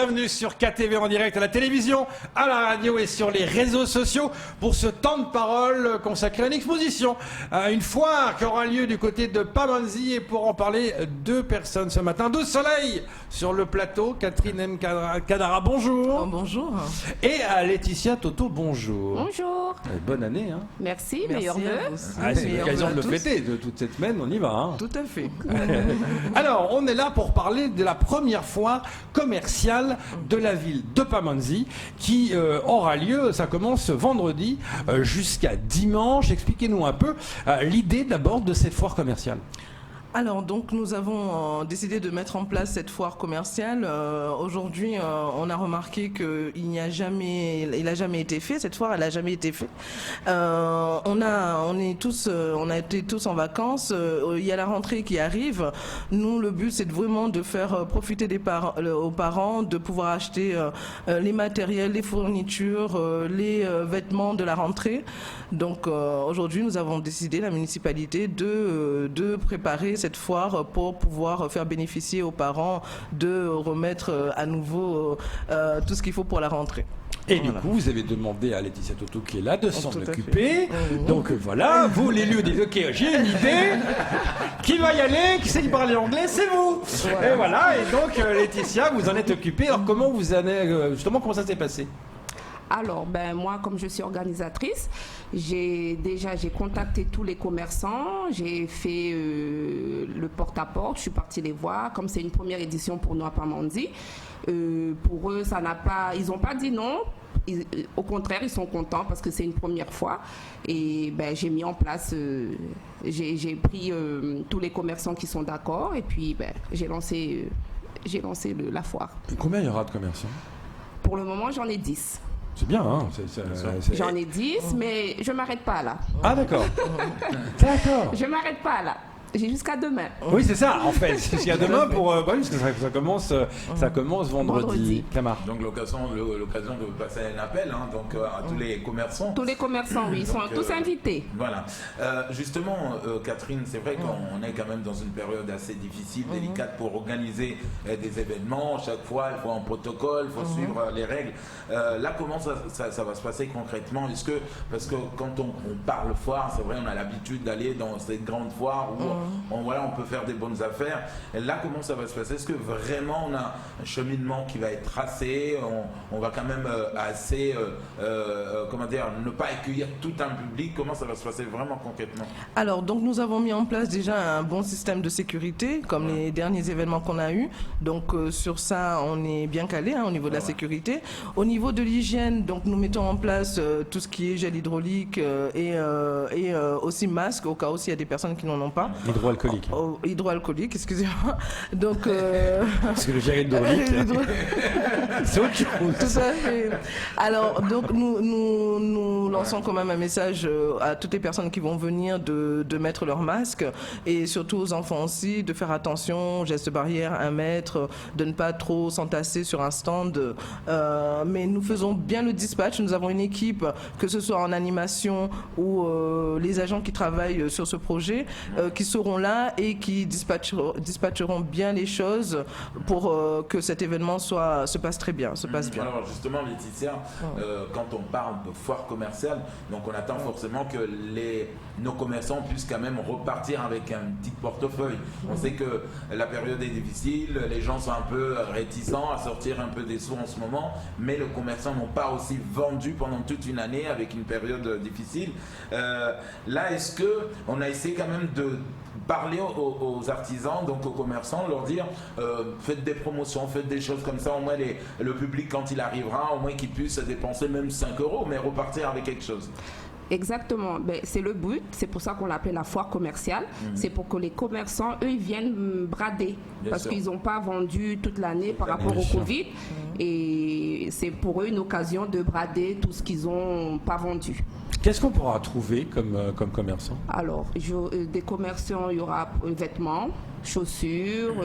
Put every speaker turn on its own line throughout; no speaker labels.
bienvenue sur KTV en direct à la télévision, à la radio et sur les réseaux sociaux pour ce temps de parole consacré à une exposition, une foire qui aura lieu du côté de Pamandzi. Et pour en parler, deux personnes ce matin, deux soleils sur le plateau. Catherine M. Kadara, bonjour.
Oh, bonjour.
Et Laetitia Toto, bonjour.
Bonjour.
Bonne année. Hein.
Merci, meilleurs vœux.
C'est l'occasion de le fêter de toute cette semaine, on y va. Hein.
Tout à fait.
Alors, on est là pour parler de la première foire commerciale de la ville de Pamandzi qui aura lieu, ça commence vendredi jusqu'à dimanche. Expliquez-nous un peu l'idée d'abord de cette foire commerciale.
Alors, donc, nous avons décidé de mettre en place cette foire commerciale. Aujourd'hui, on a remarqué qu'il n'a jamais été fait. Cette foire, elle n'a jamais été faite. On a été tous en vacances. Il y a la rentrée qui arrive. Nous, le but, c'est vraiment de faire profiter aux parents de pouvoir acheter les matériels, les fournitures, les vêtements de la rentrée. Donc, aujourd'hui, nous avons décidé, la municipalité, de préparer cette foire pour pouvoir faire bénéficier aux parents de remettre à nouveau tout ce qu'il faut pour la rentrée.
Et voilà. Du coup, vous avez demandé à Laetitia Toto qui est là de s'en occuper. Donc voilà, vous, l'élu, dites ok, j'ai une idée. Qui va y aller? Qui sait qui parle anglais? C'est vous. Voilà. Et voilà. Et donc Laetitia, vous en êtes occupée. Alors comment vous en êtes justement, comment ça s'est passé?
Alors, moi, comme je suis organisatrice, j'ai contacté tous les commerçants, j'ai fait le porte-à-porte, je suis partie les voir. Comme c'est une première édition pour nous à Pamandzi, pour eux, ils n'ont pas dit non. Au contraire, ils sont contents parce que c'est une première fois. Et j'ai mis en place, j'ai pris tous les commerçants qui sont d'accord et puis j'ai lancé la foire.
Et combien il y aura de commerçants?
Pour le moment, j'en ai 10.
C'est bien, hein.
J'en ai 10, mais je ne m'arrête pas là.
Ah, d'accord. D'accord.
Je ne m'arrête pas là. J'ai jusqu'à demain.
Oui, c'est ça, en fait. Jusqu'à demain parce que ça commence vendredi. Camar.
Donc, l'occasion de passer un appel donc, à tous les commerçants.
Tous les commerçants, oui, ils sont tous invités.
Voilà. Justement, Catherine, c'est vrai qu'on est quand même dans une période assez difficile, délicate pour organiser des événements. Chaque fois, il faut un protocole, il faut suivre les règles. Là, comment ça va se passer concrètement? Parce que quand on parle foire, c'est vrai, on a l'habitude d'aller dans cette grande foire où on peut faire des bonnes affaires. Et là, comment ça va se passer? Est-ce que vraiment on a un cheminement qui va être tracé? On va quand même ne pas accueillir tout un public. Comment ça va se passer vraiment concrètement?
Alors, donc nous avons mis en place déjà un bon système de sécurité, comme les derniers événements qu'on a eus. Donc sur ça, on est bien calé au niveau de la sécurité. Au niveau de l'hygiène, donc nous mettons en place tout ce qui est gel hydraulique et aussi masque, au cas où il y a des personnes qui n'en ont pas.
Hydroalcoolique.
Hydroalcoolique, excusez-moi. Donc,
parce que le gel hydraulique, c'est autre chose.
Tout à fait. Alors, donc, nous lançons quand même un message à toutes les personnes qui vont venir de mettre leur masque et surtout aux enfants aussi de faire attention, gestes barrières, 1 mètre, de ne pas trop s'entasser sur un stand. Mais nous faisons bien le dispatch. Nous avons une équipe, que ce soit en animation ou les agents qui travaillent sur ce projet, qui seront là et qui dispatcheront bien les choses pour que cet événement se passe très bien,
Alors justement, Laetitia, quand on parle de foire commerciale, donc on attend forcément que nos commerçants puissent quand même repartir avec un petit portefeuille. On sait que la période est difficile, les gens sont un peu réticents à sortir un peu des sous en ce moment, mais les commerçants n'ont pas aussi vendu pendant toute une année avec une période difficile. Là, est-ce qu'on a essayé quand même de parler aux artisans, donc aux commerçants, leur dire faites des promotions, faites des choses comme ça, au moins le public quand il arrivera, au moins qu'il puisse dépenser même 5 €, mais repartir avec quelque chose.
Exactement, c'est le but, c'est pour ça qu'on l'appelle la foire commerciale, c'est pour que les commerçants, eux, ils viennent brader, parce qu'ils n'ont pas vendu toute l'année par rapport au Covid, et c'est pour eux une occasion de brader tout ce qu'ils n'ont pas vendu.
Qu'est-ce qu'on pourra trouver comme commerçant?
Alors, des commerçants, il y aura vêtements, chaussures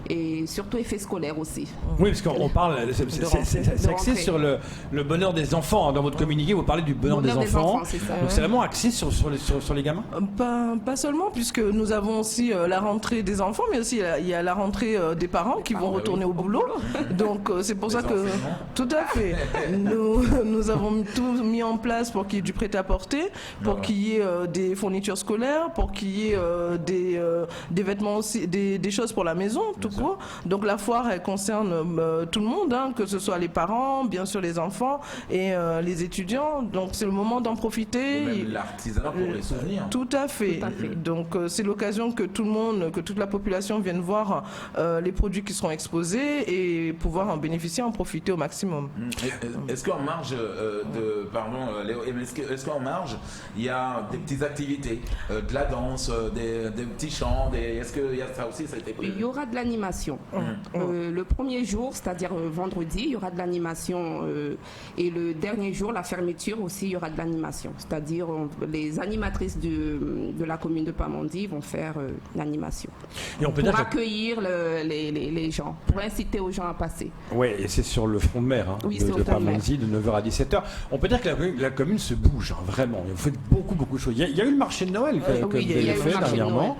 et surtout effets scolaires aussi.
Oui, parce qu'on parle, c'est axé sur le bonheur des enfants. Dans votre communiqué, vous parlez du bonheur des enfants.
C'est ça.
Donc c'est vraiment axé sur les gamins.
Pas seulement, puisque nous avons aussi la rentrée des enfants, mais aussi il y a la rentrée des parents qui vont retourner au boulot. Donc c'est pour ça que, tout à fait, nous avons tout mis en place pour qu'il y ait du prêt-à-porter, pour qu'il y ait des fournitures scolaires, pour qu'il y ait des vêtements aussi, des choses pour la maison, tout court. Donc la foire, elle concerne tout le monde, hein, que ce soit les parents, bien sûr les enfants et les étudiants. Donc c'est le moment d'en profiter.
Et même l'artisanat pour les souvenirs.
Tout à fait. Donc c'est l'occasion que tout le monde, que toute la population vienne voir les produits qui seront exposés et pouvoir en bénéficier, en profiter au maximum.
Est-ce qu'en marge Léo, est-ce qu'en marge il y a des petites activités, de la danse, des petits chants, est-ce qu'il y a ça aussi, ça a été prévu?
Il y aura de l'animation. Le premier jour, c'est-à-dire vendredi, il y aura de l'animation et le dernier jour, la fermeture aussi, il y aura de l'animation. C'est-à-dire les animatrices de la commune de Pamandzi vont faire l'animation.
Et on peut
pour accueillir les gens, pour inciter aux gens à passer.
Oui, et c'est sur le front de mer de Pamandzi, de 9h à 17h. On peut dire que la commune se bouge, vraiment. Vous faites beaucoup de choses. Il y a eu le marché de Noël que vous avez fait dernièrement.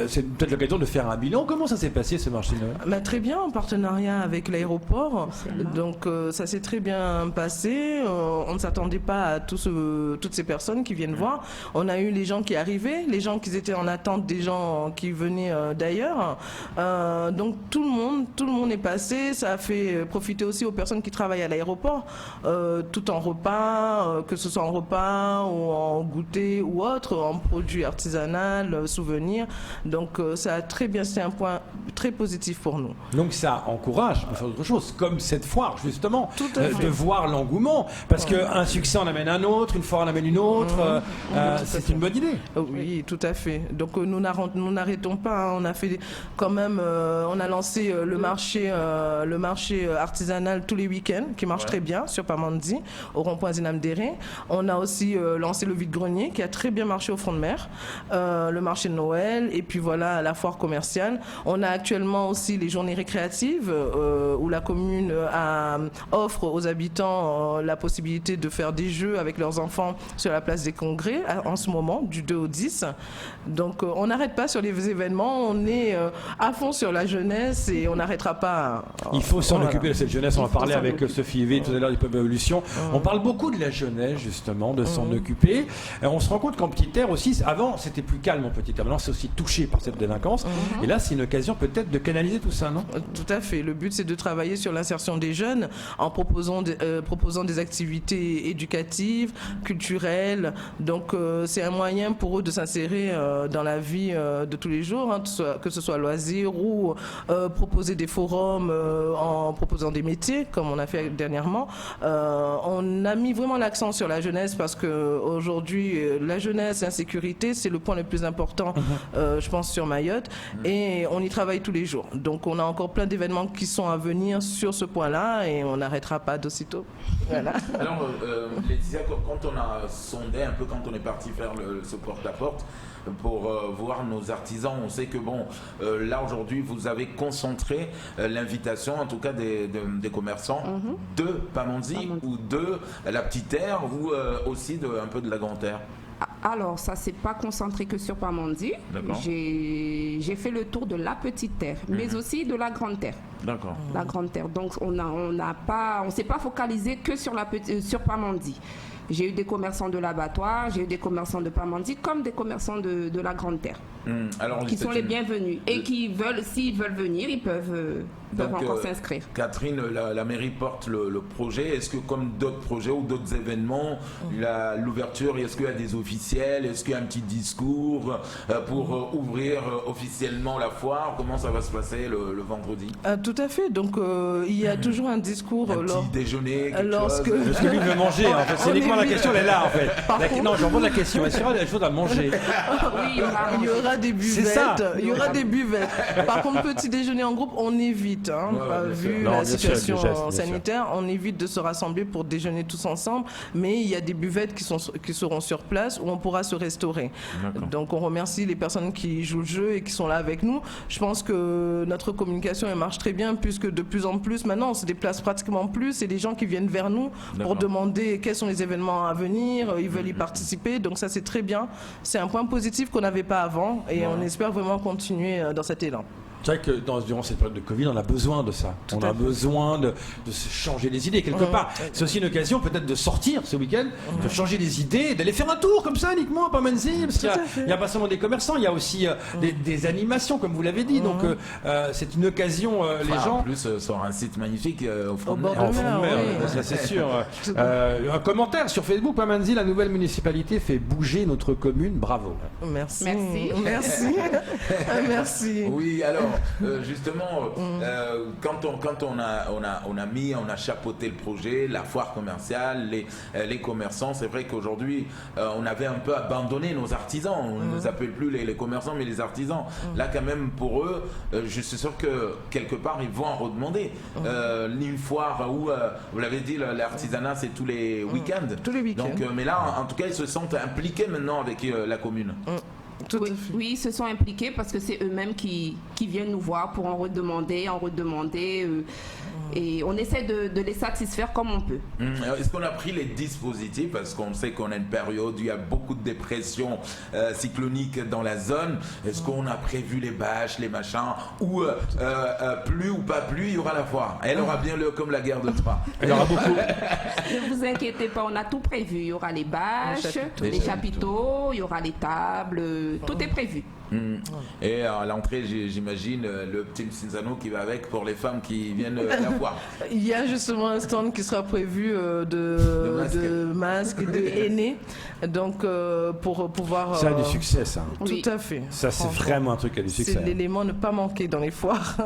C'est peut-être l'occasion de faire un bilan. Comment ça s'est passé, ce marché de Noël?
Très bien, en partenariat avec l'aéroport. Donc ça s'est très bien passé. On ne s'attendait pas à toutes ces personnes qui viennent voir. On a eu les gens qui arrivaient, les gens qui étaient en attente, des gens qui venaient d'ailleurs. Donc tout le monde est passé. Ça a fait profiter aussi aux personnes qui travaillent à l'aéroport, tout en repas, que ce soit en repas ou en goûter ou autre, en produits artisanaux, souvenirs. Donc ça a très bien, c'est un point très positif pour nous.
Donc ça encourage à faire autre chose, comme cette foire justement, de voir l'engouement, parce qu'un succès en amène un autre, une foire en amène une autre, c'est une bonne idée.
Oui, tout à fait. Donc nous n'arrêtons pas, hein. On a fait quand même, on a lancé le marché artisanal tous les week-ends, qui marche très bien sur Pamandzi, au rond-point Zinamdéré. On a aussi lancé le vide-grenier, qui a très bien marché au front de mer, le marché de Noël, et puis voilà, la foire commerciale. On a actuellement aussi les journées récréatives, où la commune offre aux habitants la possibilité de faire des jeux avec leurs enfants sur la place des Congrès, en ce moment, du 2 au 10. Donc on n'arrête pas sur les événements, on est à fond sur la jeunesse et on n'arrêtera pas.
Il faut s'en occuper de cette jeunesse. On va parler avec Sophie Yvé tout à l'heure du Peuple Évolution. On parle beaucoup de la jeunesse, justement, de s'en occuper. On se rend compte qu'en Petite Terre aussi, avant c'était plus calme en Petite Terre, maintenant c'est aussi touché par cette délinquance. Et là c'est une occasion peut-être de canaliser tout ça, non?
Tout à fait. Le but c'est de travailler sur l'insertion des jeunes en proposant des activités éducatives, culturelles. Donc c'est un moyen pour eux de s'insérer dans la vie de tous les jours, hein, que ce soit loisirs ou proposer des forums en proposant des métiers, comme on a fait dernièrement. On a mis vraiment l'accent sur la jeunesse parce que aujourd'hui, la jeunesse et l'insécurité, c'est le point le plus important, je pense, sur Mayotte. Et on y travaille tous les jours. Donc on a encore plein d'événements qui sont à venir sur ce point-là et on n'arrêtera pas d'aussitôt. Voilà.
Alors, Laetitia, quand on a sondé un peu, quand on est parti faire ce porte-à-porte, pour voir nos artisans, on sait que là aujourd'hui vous avez concentré l'invitation, en tout cas des commerçants de Pamandzi ou de la Petite Terre ou aussi un peu de la Grande Terre.
Alors, ça s'est pas concentré que sur Pamandzi. J'ai fait le tour de la Petite Terre, mais aussi de la Grande Terre.
D'accord.
La Grande Terre. Donc, on s'est pas focalisé que sur Pamandzi. J'ai eu des commerçants de l'abattoir, j'ai eu des commerçants de Pamandzi, comme des commerçants de la Grande Terre, qui sont les bienvenus et qui veulent, s'ils veulent venir, ils peuvent encore s'inscrire.
Catherine, la mairie porte le projet. Est-ce que comme d'autres projets ou d'autres événements, l'ouverture, est-ce qu'il y a des officiels, est-ce qu'il y a un petit discours pour ouvrir officiellement la foire? Comment ça va se passer le vendredi?
Tout Tout à fait. Donc, il y a toujours un discours.
Un petit déjeuner, quelque
lorsque...
chose.
Parce que lui veut manger, en fait. C'est uniquement la question, elle est là, en fait. Non, j'en pose la question. Est-ce qu'il y aura des choses à manger?
Oui,
Il y aura des
C'est ça.
buvettes. Il y aura des buvettes. Par contre, petit déjeuner en groupe, on évite. Vu
Non,
la
bien sûr,
situation
bien sûr.
sanitaire, on évite de se rassembler pour déjeuner tous ensemble. Mais il y a des buvettes qui seront sur place où on pourra se restaurer.
D'accord.
Donc, on remercie les personnes qui jouent le jeu et qui sont là avec nous. Je pense que notre communication elle marche très bien puisque de plus en plus, maintenant, on se déplace pratiquement plus. C'est des gens qui viennent vers nous pour demander quels sont les événements à venir. Ils veulent y participer. Donc, ça, c'est très bien. C'est un point positif qu'on n'avait pas avant et on espère vraiment continuer dans cet élan.
C'est vrai que durant cette période de Covid, on a besoin de ça. On a besoin de se changer les idées quelque part. C'est aussi une occasion peut-être de sortir ce week-end, de changer les idées, d'aller faire un tour comme ça uniquement à Pamanzi. Parce qu'il n'y a pas seulement des commerçants, il y a aussi des animations comme vous l'avez dit. Donc c'est une occasion, les gens...
En plus, sur un site magnifique au front de
bord
mer.
de mer, oui.
Ça c'est sûr. Un commentaire sur Facebook, Pamanzi, la nouvelle municipalité fait bouger notre commune. Bravo.
Merci.
Merci.
Merci. Merci.
Oui, alors justement, quand on a chapeauté le projet, la foire commerciale, les commerçants, c'est vrai qu'aujourd'hui, on avait un peu abandonné nos artisans. On ne nous appelle plus les commerçants, mais les artisans. Là, quand même, pour eux, je suis sûr que quelque part, ils vont en redemander. Une foire où, vous l'avez dit, l'artisanat, c'est tous les week-ends.
Tous les week-ends.
Donc, mais là, en tout cas, ils se sentent impliqués maintenant avec la commune.
Oui, ils se sont impliqués parce que c'est eux-mêmes qui viennent nous voir pour en redemander. Et on essaie de les satisfaire comme on peut.
Est-ce qu'on a pris les dispositifs parce qu'on sait qu'on a une période où il y a beaucoup de dépression cyclonique dans la zone. Est-ce qu'on a prévu les bâches, les machins ou plus ou pas plus, il y aura la foire. Elle aura bien lieu comme la guerre de Troie.
Il y aura beaucoup.
Ne vous inquiétez pas, on a tout prévu. Il y aura les bâches, les chapiteaux, il y aura les tables, tout est prévu.
Et à l'entrée, j'imagine le petit Cinzano qui va avec pour les femmes qui viennent la voir.
Il y a justement un stand qui sera prévu de masques et de henné. Donc, pour pouvoir.
Ça a du succès, ça.
Tout à fait.
Ça, c'est vraiment un truc qui a du succès.
C'est l'élément ne pas manquer dans les foires.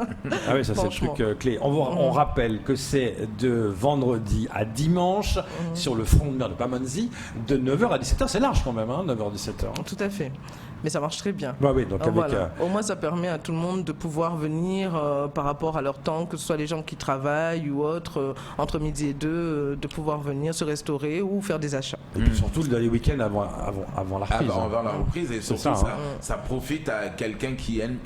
Ah oui, ça, c'est le truc clé. On rappelle que c'est de vendredi à dimanche sur le front de mer de Pamanzi, de 9h à 17h. C'est large quand même, 9h-17h.
Tout à fait. Mais ça marche très bien.
Bah oui, donc avec,
voilà. Au moins, ça permet à tout le monde de pouvoir venir par rapport à leur temps, que ce soit les gens qui travaillent ou autres, entre midi et 2, de pouvoir venir se restaurer ou faire des achats.
Et puis surtout dans les week-ends avant la reprise.
Avant la reprise, et surtout
ça,
ça profite à quelqu'un qui aime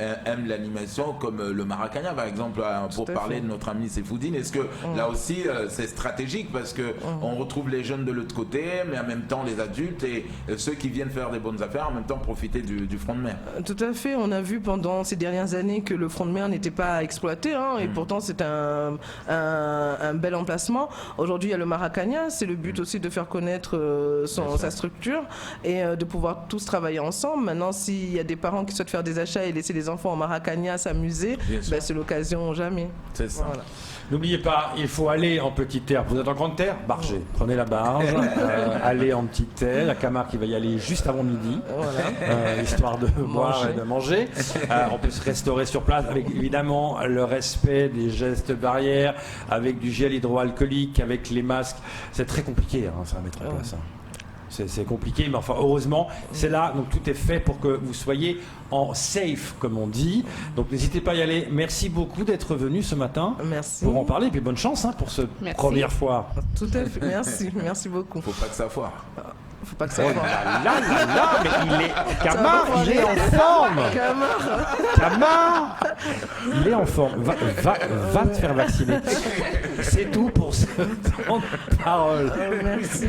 l'animation comme le Maracana par exemple, pour parler de notre ami Seyfoudine. Est-ce que là aussi c'est stratégique parce que on retrouve les jeunes de l'autre côté, mais en même temps les adultes et ceux qui viennent faire des bonnes affaires, en même temps profiter du front de mer.
Tout à fait, on a vu pendant ces dernières années que le front de mer n'était pas exploité et pourtant c'est un bel emplacement. Aujourd'hui il y a le Maracana, c'est le but aussi de faire connaître sa structure et de pouvoir tous travailler ensemble. Maintenant s'il y a des parents qui souhaitent faire des achats et laisser les enfants au Maracana s'amuser, c'est l'occasion jamais.
C'est ça.
Voilà.
N'oubliez pas, il faut aller en petite terre. Vous êtes en grande terre, bargez. Prenez la barge, allez en petite terre. La Camargue qui va y aller juste avant midi, histoire de boire et de manger. On peut se restaurer sur place avec évidemment le respect des gestes barrières, avec du gel hydroalcoolique, avec les masques. C'est très compliqué, ça à mettre en place. C'est compliqué, mais enfin heureusement, c'est là, donc tout est fait pour que vous soyez en safe, comme on dit. Donc n'hésitez pas à y aller. Merci beaucoup d'être venu ce matin.
Merci.
Pour en parler, et puis bonne chance pour cette première fois.
Tout à fait, merci beaucoup.
Faut pas que ça foire.
Faut pas que ça foire.
Mais il est en forme. Camar, il est en forme. Va te faire vacciner. C'est tout pour ce temps de parole.
Merci.